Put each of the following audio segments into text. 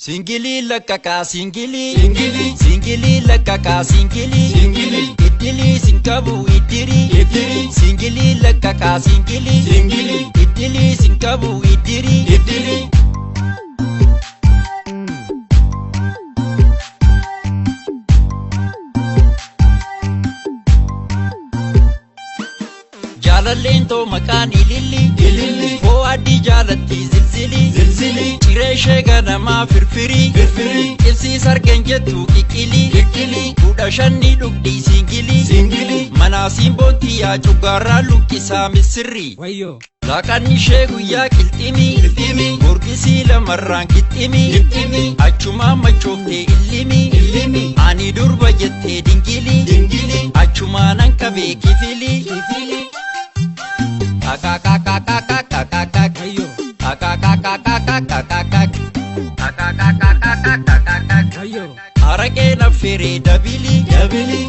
Singili lakaka singili singili lakaka singili idili sinkabu idiri singili lakaka singili idili sinkabu idiri Jalalento makani lili Fo adi jalatti zilzili Cireshe ganama firfiri Ibsi sargenjetu kikili Kudha shanni dhugdi singili Mana simbonti ya chugara lukisa misirri Laqan ishee guyyaa qilximi Murgisi lamarraan kixximi Achuma machoofte illimi Ani durba jettee dingili Achuma nan qabee kifili Araqee naffere dabili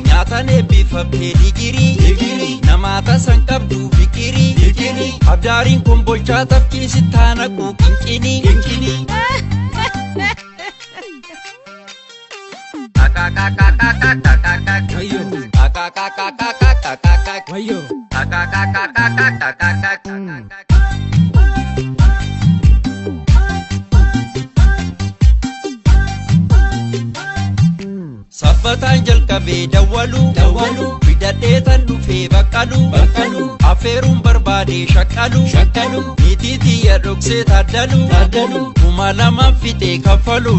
Nyaatan eebbifamtee digiri Namaata san qabdu fikiri Abdaariin kun bolchaa tafkiisi taana quuqinqini Sabbataan jalqabee dawwalu fidadhee tan dhufee baqqalu afeeruun barbaadee shakkalu niitiitiyya dhoksee taaddalu kuma lamaan fixee kaffalu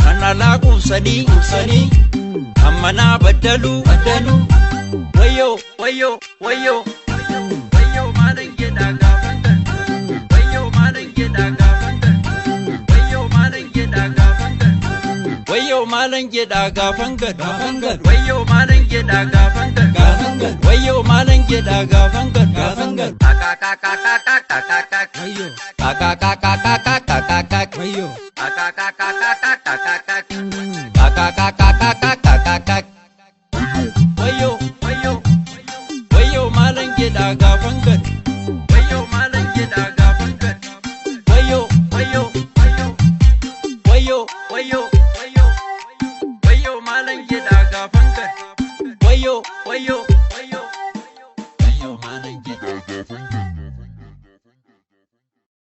kan alaa quubsanii hammanaa baddalu wayyo maanan jedhaa gaafanta wayyo maanan jedhaa gaafanta wayyo maanan jedhaa gaafanta wayyo maanan jedhaa gaafangad wayyo maanan jedhaa gaafangad wayyo maanan jedhaa gaafangad wayyo